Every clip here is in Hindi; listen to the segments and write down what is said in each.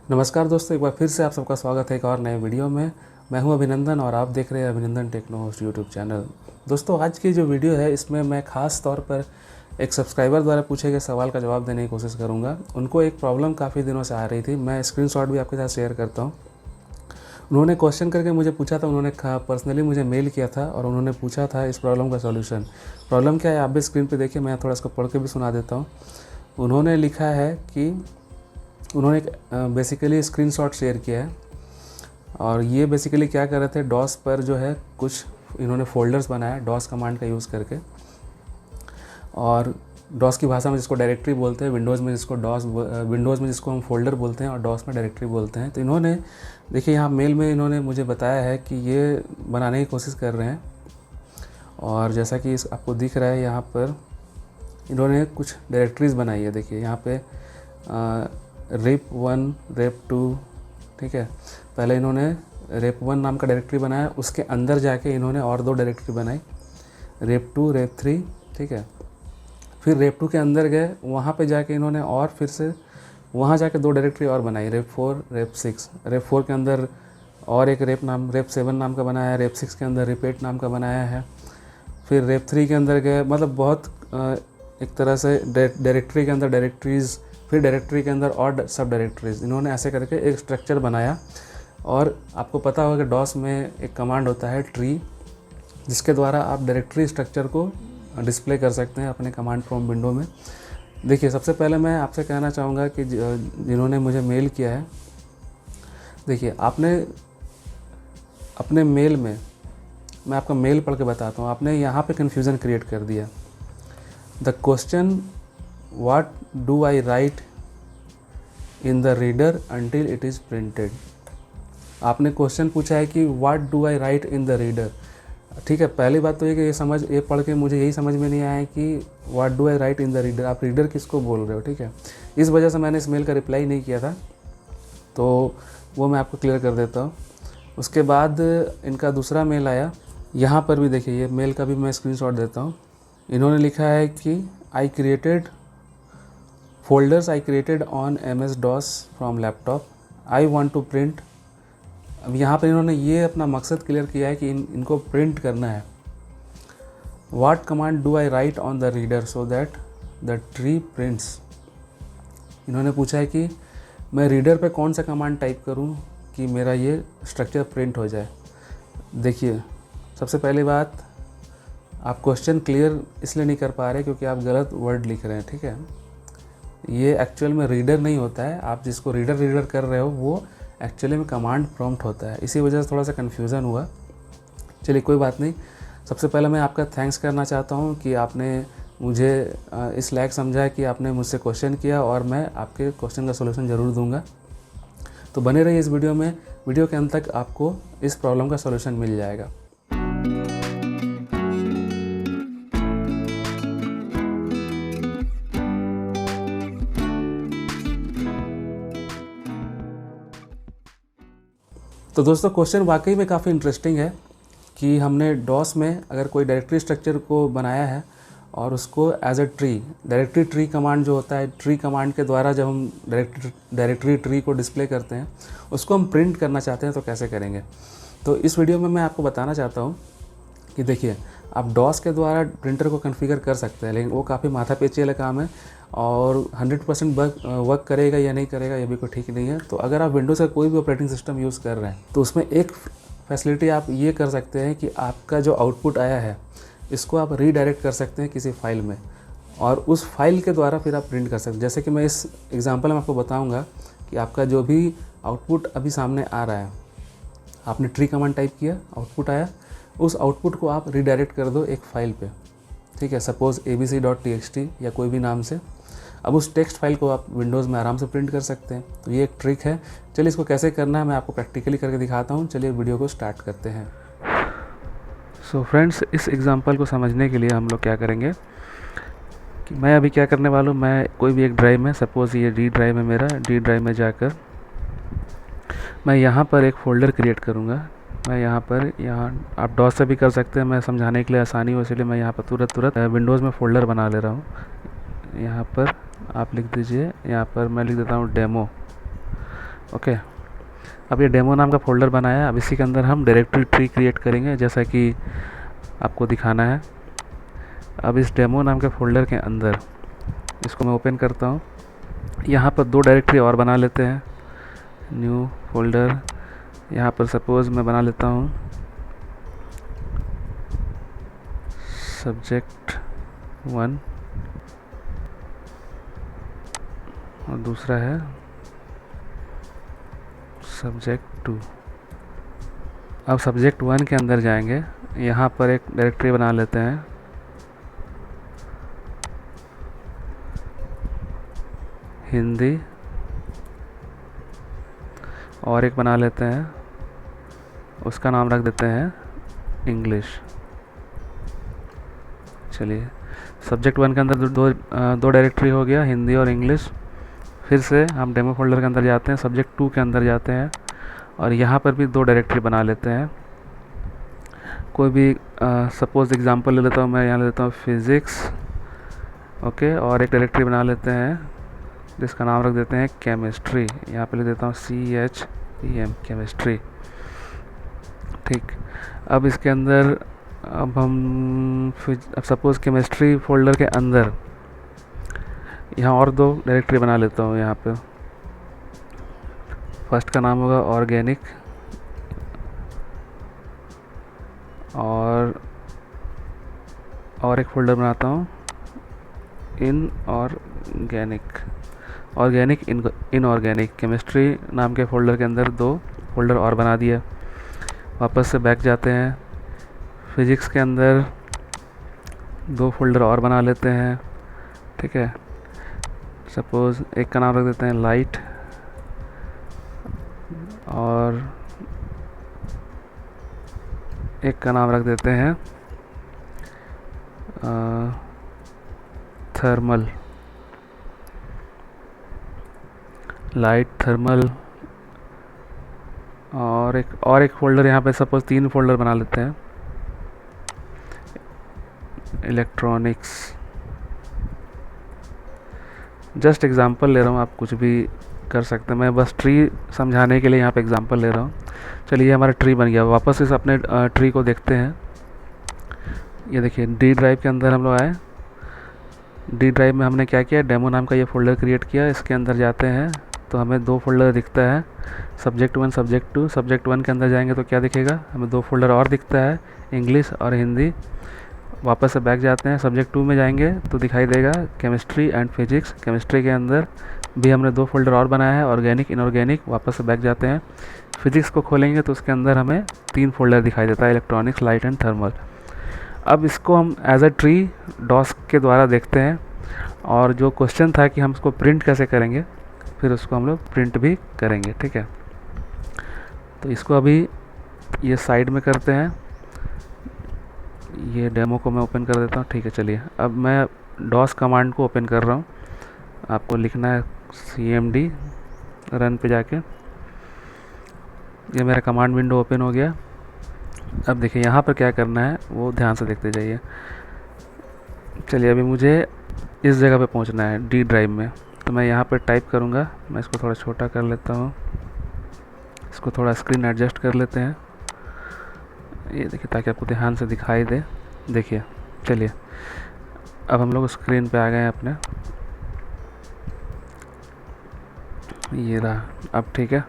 नमस्कार दोस्तों, एक बार फिर से आप सबका स्वागत है एक और नए वीडियो में। मैं हूं अभिनंदन और आप देख रहे हैं अभिनंदन टेक्नो होस्ट यूट्यूब चैनल। दोस्तों, आज की जो वीडियो है इसमें मैं ख़ास तौर पर एक सब्सक्राइबर द्वारा पूछे गए सवाल का जवाब देने की कोशिश करूंगा। उनको एक प्रॉब्लम काफ़ी दिनों से आ रही थी, मैं स्क्रीनशॉट भी आपके साथ शेयर करता हूँ। उन्होंने क्वेश्चन करके मुझे पूछा था, उन्होंने पर्सनली मुझे मेल किया था और उन्होंने पूछा था इस प्रॉब्लम का सॉल्यूशन। प्रॉब्लम क्या है आप भी स्क्रीन पर देखिए, मैं थोड़ा इसको पढ़ के भी सुना देता हूँ। उन्होंने लिखा है कि उन्होंने एक बेसिकली स्क्रीनशॉट शेयर किया है और ये बेसिकली क्या कर रहे थे, डॉस पर जो है कुछ इन्होंने फ़ोल्डर्स बनाया डॉस कमांड का यूज़ करके। और डॉस की भाषा में जिसको डायरेक्टरी बोलते हैं, विंडोज़ में जिसको हम फोल्डर बोलते हैं और डॉस में डायरेक्टरी बोलते हैं। तो इन्होंने देखिए यहाँ मेल में इन्होंने मुझे बताया है कि ये बनाने की कोशिश कर रहे हैं। और जैसा कि आपको दिख रहा है यहाँ पर इन्होंने कुछ डायरेक्टरीज़ बनाई है। देखिए यहाँ पे rep1 rep2, ठीक है। पहले इन्होंने rep1 नाम का डायरेक्टरी बनाया, उसके अंदर जाके इन्होंने और दो डायरेक्टरी बनाई, rep2 rep3, ठीक है। फिर rep2 के अंदर गए, वहाँ पे जाके इन्होंने और फिर से वहाँ जाके दो डायरेक्टरी और बनाई, rep4 rep6। rep4 के अंदर और एक rep7 नाम का बनाया है, rep6 के अंदर rep8 नाम का बनाया है। फिर rep3 के अंदर गए, मतलब बहुत एक तरह से डायरेक्टरी के अंदर डायरेक्टरीज़, फिर डायरेक्टरी के अंदर और सब डायरेक्टरीज़, इन्होंने ऐसे करके एक स्ट्रक्चर बनाया। और आपको पता होगा कि डॉस में एक कमांड होता है ट्री, जिसके द्वारा आप डायरेक्टरी स्ट्रक्चर को डिस्प्ले कर सकते हैं अपने कमांड प्रॉम्प्ट विंडो में। देखिए, सबसे पहले मैं आपसे कहना चाहूँगा कि जिन्होंने मुझे मेल किया है, देखिए आपने अपने मेल में, मैं आपका मेल पढ़ के बताता हूँ, आपने यहाँ पे कन्फ्यूज़न क्रिएट कर दिया। The question what do I write in the reader until it is printed। आपने क्वेश्चन पूछा है कि what do I write in the reader, ठीक है। पहली बात तो ये पढ़ के मुझे यही समझ में नहीं आया है कि what do I write in the reader, आप रीडर किसको बोल रहे हो, ठीक है। इस वजह से मैंने इस मेल का रिप्लाई नहीं किया था, तो वो मैं आपको क्लियर कर देता हूँ। उसके बाद इनका दूसरा मेल आया, यहाँ पर भी देखिए, ये मेल का भी मैं स्क्रीनशॉट देता हूँ। इन्होंने लिखा है कि I created folders I created on MS-DOS from laptop, I want to print। अब यहाँ पर इन्होंने ये अपना मकसद क्लियर किया है कि इनको प्रिंट करना है। What command do I write on the reader so that the tree prints। इन्होंने पूछा है कि मैं रीडर पे कौन सा कमांड टाइप करूँ कि मेरा ये स्ट्रक्चर प्रिंट हो जाए। देखिए, सबसे पहली बात, आप क्वेश्चन क्लियर इसलिए नहीं कर पा रहे क्योंकि आप गलत वर्ड लिख रहे हैं, ठीक है। ये एक्चुअल में रीडर नहीं होता है, आप जिसको रीडर कर रहे हो वो एक्चुअली में कमांड प्रॉम्प्ट होता है, इसी वजह से थोड़ा सा कन्फ्यूज़न हुआ। चलिए कोई बात नहीं। सबसे पहले मैं आपका थैंक्स करना चाहता हूँ कि आपने मुझे इस लायक समझा कि आपने मुझसे क्वेश्चन किया और मैं आपके क्वेश्चन का सोल्यूशन ज़रूर दूंगा। तो बने रहिए इस वीडियो में, वीडियो के अंत तक आपको इस प्रॉब्लम का सोल्यूशन मिल जाएगा। तो दोस्तों, क्वेश्चन वाकई में काफ़ी इंटरेस्टिंग है कि हमने डॉस में अगर कोई डायरेक्टरी स्ट्रक्चर को बनाया है और उसको as a tree, directory tree command जो होता है, ट्री कमांड के द्वारा जब हम डायरेक्टरी ट्री को डिस्प्ले करते हैं, उसको हम प्रिंट करना चाहते हैं तो कैसे करेंगे। तो इस वीडियो में मैं आपको बताना चाहता हूँ कि देखिए, आप डॉस के द्वारा प्रिंटर को कॉन्फ़िगर कर सकते हैं, लेकिन वो काफ़ी माथापेची वाला काम है और 100% वर्क करेगा या नहीं करेगा ये भी कोई ठीक नहीं है। तो अगर आप विंडोज़ का कोई भी ऑपरेटिंग सिस्टम यूज़ कर रहे हैं तो उसमें एक फैसिलिटी आप ये कर सकते हैं कि आपका जो आउटपुट आया है इसको आप रीडायरेक्ट कर सकते हैं किसी फाइल में और उस फाइल के द्वारा फिर आप प्रिंट कर सकते हैं। जैसे कि मैं इस एग्जांपल में आपको बताऊंगा कि आपका जो भी आउटपुट अभी सामने आ रहा है, आपने ट्री कमांड टाइप किया, आउटपुट आया, उस आउटपुट को आप रीडायरेक्ट कर दो एक फ़ाइल पे, ठीक है, सपोज़ abc.txt या कोई भी नाम से। अब उस टेक्स्ट फाइल को आप विंडोज़ में आराम से प्रिंट कर सकते हैं। तो ये एक ट्रिक है। चलिए इसको कैसे करना है मैं आपको प्रैक्टिकली करके दिखाता हूँ। चलिए वीडियो को स्टार्ट करते हैं। सो फ्रेंड्स, इस एग्जांपल को समझने के लिए हम लोग क्या करेंगे कि मैं अभी क्या करने वाला हूँ, मैं कोई भी एक ड्राइव में, सपोज़ ये डी ड्राइव है मेरा, डी ड्राइव में जाकर मैं यहाँ पर एक फ़ोल्डर क्रिएट करूँगा। मैं यहाँ आप डॉस से भी कर सकते हैं, मैं समझाने के लिए आसानी हो इसलिए मैं यहाँ पर तुरंत विंडोज़ में फ़ोल्डर बना ले रहा हूँ। यहाँ पर आप लिख दीजिए, यहाँ पर मैं लिख देता हूँ डेमो। ओके, अब ये डेमो नाम का फ़ोल्डर बनाया है। अब इसी के अंदर हम डायरेक्टरी ट्री क्रिएट करेंगे जैसा कि आपको दिखाना है। अब इस डेमो नाम के फ़ोल्डर के अंदर इसको मैं ओपन करता हूँ। यहाँ पर 2 डायरेक्टरी और बना लेते हैं। न्यू फोल्डर, यहाँ पर सपोज़ मैं बना लेता हूँ subject1 और दूसरा है subject2। अब subject1 के अंदर जाएंगे, यहाँ पर एक डायरेक्टरी बना लेते हैं हिंदी, और एक बना लेते हैं, उसका नाम रख देते हैं इंग्लिश। चलिए, subject1 के अंदर दो डायरेक्टरी हो गया, हिंदी और इंग्लिश। फिर से हम डेमो फोल्डर के अंदर जाते हैं, subject2 के अंदर जाते हैं और यहाँ पर भी 2 डायरेक्टरी बना लेते हैं। कोई भी सपोज़ एग्जांपल ले लेता हूँ मैं, यहाँ ले लेता हूँ फिज़िक्स, ओके, और एक डायरेक्टरी बना लेते हैं जिसका नाम रख देते हैं केमिस्ट्री। यहाँ पे लिख देता हूँ CHEM, केमिस्ट्री। ठीक, अब इसके अंदर अब सपोज़ केमिस्ट्री फोल्डर के अंदर यहाँ और 2 डायरेक्टरी बना लेता हूँ। यहाँ पे फर्स्ट का नाम होगा ऑर्गेनिक, और एक फोल्डर बनाता हूँ ऑर्गेनिक इनऑर्गेनिक। केमिस्ट्री नाम के फोल्डर के अंदर 2 फोल्डर और बना दिया। वापस से बैक जाते हैं, फिज़िक्स के अंदर 2 फोल्डर और बना लेते हैं। ठीक है, सपोज़ एक का नाम रख देते हैं लाइट, और एक का नाम रख देते हैं थर्मल, लाइट थर्मल। और एक फोल्डर यहाँ पे सपोज़ 3 फोल्डर बना लेते हैं इलेक्ट्रॉनिक्स। जस्ट एग्जांपल ले रहा हूँ, आप कुछ भी कर सकते हैं, मैं बस ट्री समझाने के लिए यहाँ पे एग्जांपल ले रहा हूँ। चलिए, हमारा ट्री बन गया। वापस इस अपने ट्री को देखते हैं। ये देखिए, डी ड्राइव के अंदर हम लोग आए। डी ड्राइव में हमने क्या किया, डेमो नाम का ये फ़ोल्डर क्रिएट किया। इसके अंदर जाते हैं तो हमें 2 फोल्डर दिखता है, subject1 subject2। subject1 के अंदर जाएंगे तो क्या दिखेगा, हमें 2 फोल्डर और दिखता है, इंग्लिश और हिंदी। वापस से बैक जाते हैं, subject2 में जाएंगे तो दिखाई देगा केमिस्ट्री एंड फिजिक्स। केमिस्ट्री के अंदर भी हमने 2 फोल्डर और बनाया है, ऑर्गेनिक इनऑर्गेनिक। वापस से बैक जाते हैं, फिजिक्स को खोलेंगे तो उसके अंदर हमें 3 फोल्डर दिखाई देता है, इलेक्ट्रॉनिक्स, लाइट एंड थर्मल। अब इसको हम एज अ ट्री डॉस के द्वारा देखते हैं, और जो क्वेश्चन था कि हम इसको प्रिंट कैसे करेंगे, फिर उसको हम लोग प्रिंट भी करेंगे। ठीक है, तो इसको अभी ये साइड में करते हैं। ये डेमो को मैं ओपन कर देता हूँ। ठीक है, चलिए, अब मैं डॉस कमांड को ओपन कर रहा हूँ। आपको लिखना है CMD, रन पे जाके। ये मेरा कमांड विंडो ओपन हो गया। अब देखिए, यहाँ पर क्या करना है वो ध्यान से देखते जाइए। चलिए, अभी मुझे इस जगह पे पहुँचना है डी ड्राइव में, तो मैं यहाँ पर टाइप करूँगा। मैं इसको थोड़ा छोटा कर लेता हूँ, इसको थोड़ा स्क्रीन एडजस्ट कर लेते हैं, ये देखिए, ताकि आपको ध्यान से दिखाई दे। देखिए, चलिए, अब हम लोग स्क्रीन पे आ गए हैं अपने। ये रहा, अब ठीक है।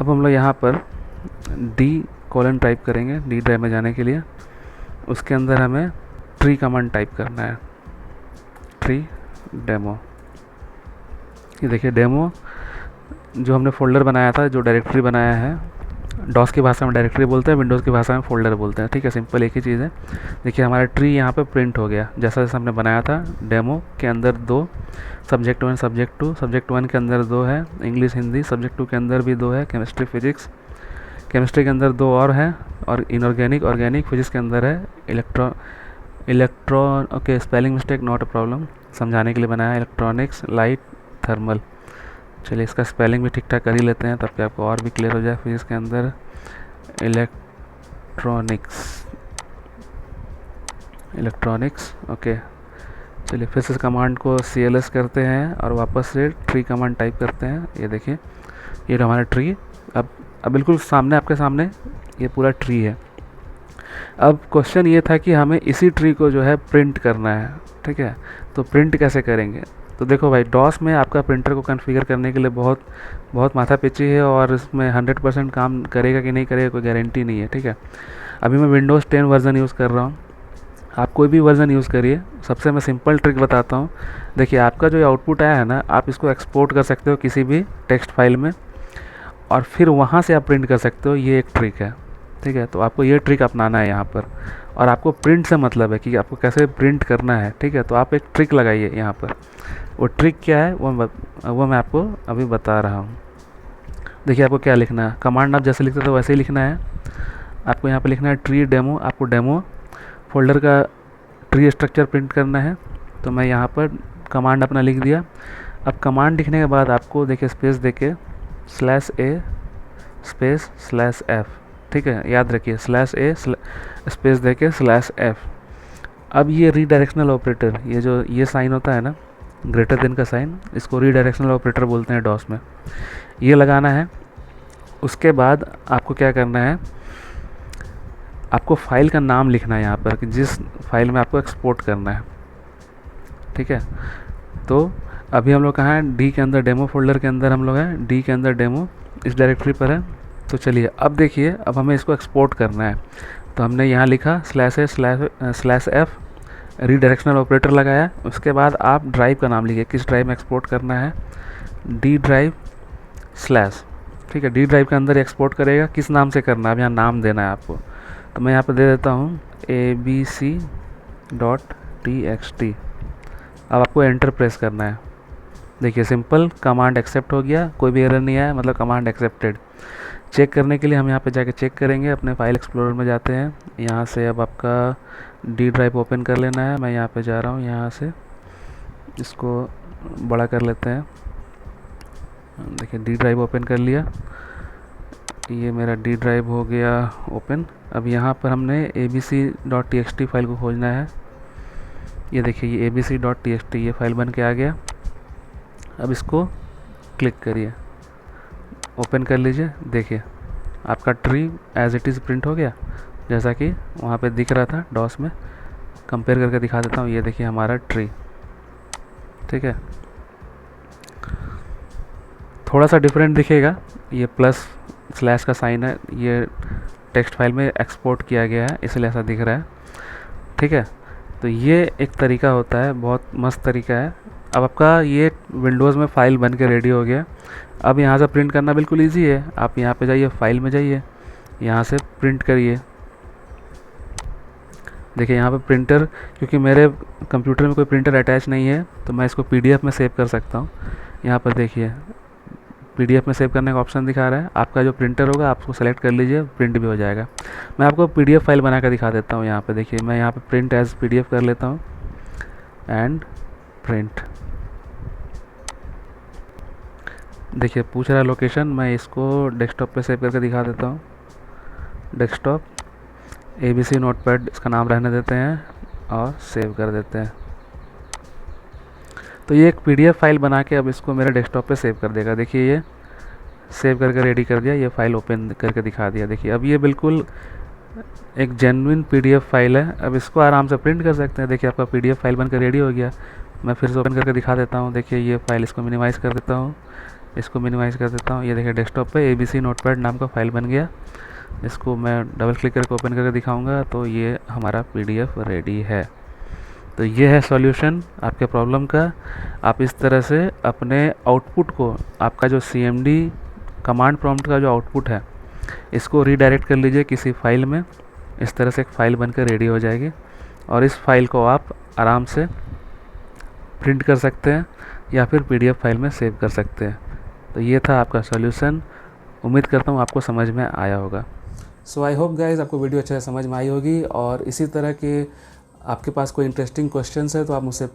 अब हम लोग यहाँ पर D: टाइप करेंगे डी ड्राइव में जाने के लिए। उसके अंदर हमें ट्री कमांड टाइप करना है, ट्री डेमो। ये देखिए, डेमो जो हमने फ़ोल्डर बनाया था, जो डायरेक्टरी बनाया है, डॉस की भाषा में डायरेक्टरी बोलते हैं, विंडोज़ की भाषा में फ़ोल्डर बोलते हैं। ठीक है, सिंपल एक ही चीज़ है। देखिए, हमारा ट्री यहाँ पे प्रिंट हो गया जैसा जैसा हमने बनाया था। डेमो के अंदर 2, subject1 subject2। subject1 के अंदर 2 है, इंग्लिश हिंदी। subject2 के अंदर भी 2 है, केमिस्ट्री फिजिक्स। केमिस्ट्री के अंदर 2 और हैं, और इनऑर्गेनिक ऑर्गेनिक। फिजिक्स के अंदर है electron. Okay, spelling mistake, not a problem, समझाने के लिए बनाया है। Electronics, light, thermal. चलिए, इसका स्पेलिंग भी ठीक ठाक कर ही लेते हैं ताकि आपको और भी क्लियर हो जाए। फिजिक्स के अंदर इलेक्ट्रॉनिक्स, ओके। चलिए, फिर से कमांड को CLS करते हैं और वापस से ट्री कमांड टाइप करते हैं। ये देखिए, ये हमारा ट्री। अब बिल्कुल सामने, आपके सामने ये पूरा ट्री है। अब क्वेश्चन ये था कि हमें इसी ट्री को जो है प्रिंट करना है, ठीक है। तो प्रिंट कैसे करेंगे? तो देखो भाई, डॉस में आपका प्रिंटर को कॉन्फ़िगर करने के लिए बहुत बहुत माथापच्ची है, और इसमें 100% काम करेगा कि नहीं करेगा कोई गारंटी नहीं है, ठीक है। अभी मैं विंडोज़ 10 वर्ज़न यूज़ कर रहा हूँ, आप कोई भी वर्ज़न यूज़ करिए। सबसे मैं सिंपल ट्रिक बताता हूँ। देखिए, आपका जो आउटपुट आया है ना, आप इसको एक्सपोर्ट कर सकते हो किसी भी टेक्स्ट फाइल में, और फिर वहाँ से आप प्रिंट कर सकते हो। ये एक ट्रिक है, ठीक है। तो आपको ये ट्रिक अपनाना है यहाँ पर, और आपको प्रिंट से मतलब है कि आपको कैसे प्रिंट करना है, ठीक है। तो आप एक ट्रिक लगाइए यहाँ पर। वो ट्रिक क्या है वो मैं आपको अभी बता रहा हूँ। देखिए, आपको क्या लिखना है, कमांड आप जैसे लिखते थे वैसे ही लिखना है। आपको यहाँ पर लिखना है ट्री डेमो। आपको डेमो फोल्डर का ट्री स्ट्रक्चर प्रिंट करना है। तो मैं यहाँ पर कमांड अपना लिख दिया। अब कमांड लिखने के बाद आपको देखिए स्पेस देके /a स्पेस /f, ठीक है, याद रखिए /a स्पेस देके /f। अब ये रीडायरेक्शनल ऑपरेटर, ये जो ये साइन होता है ना, ग्रेटर देन का साइन, इसको रीडायरेक्शनल ऑपरेटर बोलते हैं डॉस में, ये लगाना है। उसके बाद आपको क्या करना है, आपको फाइल का नाम लिखना है यहाँ पर कि जिस फाइल में आपको एक्सपोर्ट करना है, ठीक है। तो अभी हम लोग कहाँ हैं, डी के अंदर, डेमो फोल्डर के अंदर हम लोग हैं, डी के अंदर डेमो इस डायरेक्टरी पर है। तो चलिए अब देखिए, अब हमें इसको एक्सपोर्ट करना है। तो हमने यहाँ लिखा /a/f रीडायरेक्शनल ऑपरेटर लगाया। उसके बाद आप ड्राइव का नाम लिखिए, किस ड्राइव में एक्सपोर्ट करना है, डी ड्राइव /, ठीक है। डी ड्राइव के अंदर एक्सपोर्ट करेगा, किस नाम से करना है, अब यहाँ नाम देना है आपको। तो मैं यहाँ पर दे देता हूँ abc.txt। अब आपको एंटर प्रेस करना है। देखिए सिंपल, कमांड एक्सेप्ट हो गया, कोई भी एरर नहीं आया, मतलब कमांड एक्सेप्टेड। चेक करने के लिए हम यहाँ पे जाके चेक करेंगे, अपने फाइल एक्सप्लोरर में जाते हैं। यहाँ से अब आपका डी ड्राइव ओपन कर लेना है। मैं यहाँ पे जा रहा हूँ, यहाँ से इसको बड़ा कर लेते हैं। देखिए डी ड्राइव ओपन कर लिया, ये मेरा डी ड्राइव हो गया ओपन। अब यहाँ पर हमने abc.txt फाइल को खोजना है। ये देखिए, ये abc.txt ये फाइल बन के आ गया। अब इसको क्लिक करिए, ओपन कर लीजिए। देखिए आपका tree as it is print हो गया, जैसा कि वहाँ पे दिख रहा था डॉस में। कंपेयर करके दिखा देता हूँ, ये देखिए हमारा ट्री, ठीक है। थोड़ा सा डिफरेंट दिखेगा, ये +/ का साइन है, ये टेक्स्ट फाइल में एक्सपोर्ट किया गया है इसलिए ऐसा दिख रहा है, ठीक है। तो ये एक तरीका होता है, बहुत मस्त तरीका है। अब आपका ये विंडोज़ में फ़ाइल बन के रेडी हो गया। अब यहाँ से प्रिंट करना बिल्कुल इजी है। आप यहाँ पे जाइए, फाइल में जाइए, यहाँ से प्रिंट करिए। देखिए यहाँ पे प्रिंटर, क्योंकि मेरे कंप्यूटर में कोई प्रिंटर अटैच नहीं है तो मैं इसको PDF में सेव कर सकता हूँ। यहाँ पर देखिए PDF में सेव करने का ऑप्शन दिखा रहा है। आपका जो प्रिंटर होगा आप उसको सेलेक्ट कर लीजिए, प्रिंट भी हो जाएगा। मैं आपको PDF फाइल बना कर दिखा देता हूँ। यहाँ पे देखिए, मैं यहाँ पे प्रिंट एज PDF कर लेता हूँ एंड प्रिंट। देखिए पूछ रहा है लोकेशन, मैं इसको डेस्कटॉप पे सेव करके दिखा देता हूँ। डेस्कटॉप ABC नोटपैड इसका नाम रहने देते हैं और सेव कर देते हैं। तो ये एक PDF फाइल बना के अब इसको मेरे डेस्कटॉप पे सेव कर देगा। देखिए ये सेव करके रेडी कर दिया, ये फाइल ओपन करके दिखा दिया। देखिए अब ये बिल्कुल एक जेन्युइन PDF फाइल है। अब इसको आराम से प्रिंट कर सकते हैं। देखिए आपका PDF फाइल बनकर रेडी हो गया। मैं फिर से ओपन करके दिखा देता हूँ। देखिए ये फाइल, इसको मिनिमाइज़ कर देता हूँ, इसको मिनिमाइज़ कर देता हूँ। ये देखिए डेस्कटॉप पे ABC नोटपैड नाम का फ़ाइल बन गया। इसको मैं डबल क्लिक करके ओपन करके दिखाऊंगा तो ये हमारा PDF रेडी है। तो ये है सॉल्यूशन आपके प्रॉब्लम का। आप इस तरह से अपने आउटपुट को, आपका जो CMD कमांड प्रॉम्प्ट का जो आउटपुट है, इसको रीडायरेक्ट कर लीजिए किसी फाइल में। इस तरह से एक फ़ाइल बनकर रेडी हो जाएगी और इस फाइल को आप आराम से प्रिंट कर सकते हैं या फिर PDF फाइल में सेव कर सकते हैं। तो ये था आपका सॉल्यूशन। उम्मीद करता हूँ आपको समझ में आया होगा। सो आई होप गाइज आपको वीडियो अच्छे से समझ में आई होगी, और इसी तरह के आपके पास कोई इंटरेस्टिंग क्वेश्चंस है तो आप मुझसे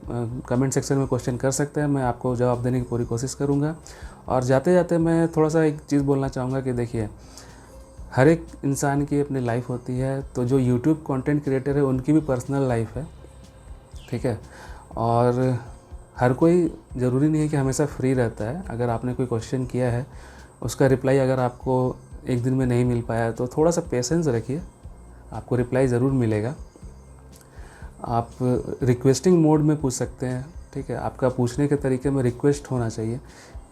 कमेंट सेक्शन में क्वेश्चन कर सकते हैं। मैं आपको जवाब देने की पूरी कोशिश करूँगा। और जाते जाते मैं थोड़ा सा एक चीज़ बोलना चाहूँगा कि देखिए, हर एक इंसान की अपनी लाइफ होती है। तो जो यूट्यूब कंटेंट क्रिएटर है उनकी भी पर्सनल लाइफ है, ठीक है। और हर कोई ज़रूरी नहीं है कि हमेशा फ्री रहता है। अगर आपने कोई क्वेश्चन किया है उसका रिप्लाई अगर आपको एक दिन में नहीं मिल पाया तो थोड़ा सा पेशेंस रखिए, आपको रिप्लाई ज़रूर मिलेगा। आप रिक्वेस्टिंग मोड में पूछ सकते हैं, ठीक है। आपका पूछने के तरीके में रिक्वेस्ट होना चाहिए,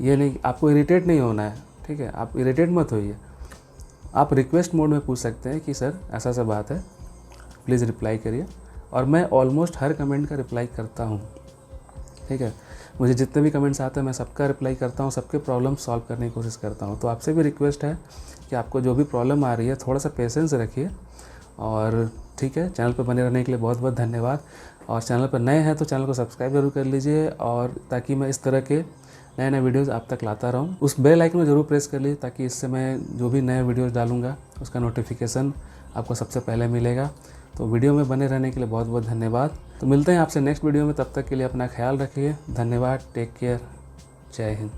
ये नहीं, आपको इरिटेट नहीं होना है, ठीक है। आप इरिटेट मत होइए, आप रिक्वेस्ट मोड में पूछ सकते हैं कि सर ऐसा सा बात है, प्लीज़ रिप्लाई करिए। और मैं ऑलमोस्ट हर कमेंट का रिप्लाई करता हूँ, ठीक है। मुझे जितने भी कमेंट्स आते हैं मैं सबका रिप्लाई करता हूँ, सबके प्रॉब्लम सॉल्व करने की कोशिश करता हूँ। तो आपसे भी रिक्वेस्ट है कि आपको जो भी प्रॉब्लम आ रही है थोड़ा सा पेशेंस रखिए, और ठीक है। चैनल पर बने रहने के लिए बहुत बहुत धन्यवाद। और चैनल पर नए हैं तो चैनल को सब्सक्राइब जरूर कर लीजिए, और ताकि मैं इस तरह के नए नए वीडियोज़ आप तक लाता रहूँ। उस बेल आइकन को जरूर प्रेस कर लीजिए, ताकि इससे मैं जो भी नए वीडियोज़ डालूँगा उसका नोटिफिकेशन आपको सबसे पहले मिलेगा। तो वीडियो में बने रहने के लिए बहुत बहुत धन्यवाद। तो मिलते हैं आपसे नेक्स्ट वीडियो में, तब तक के लिए अपना ख्याल रखिए। धन्यवाद, टेक केयर, जय हिंद।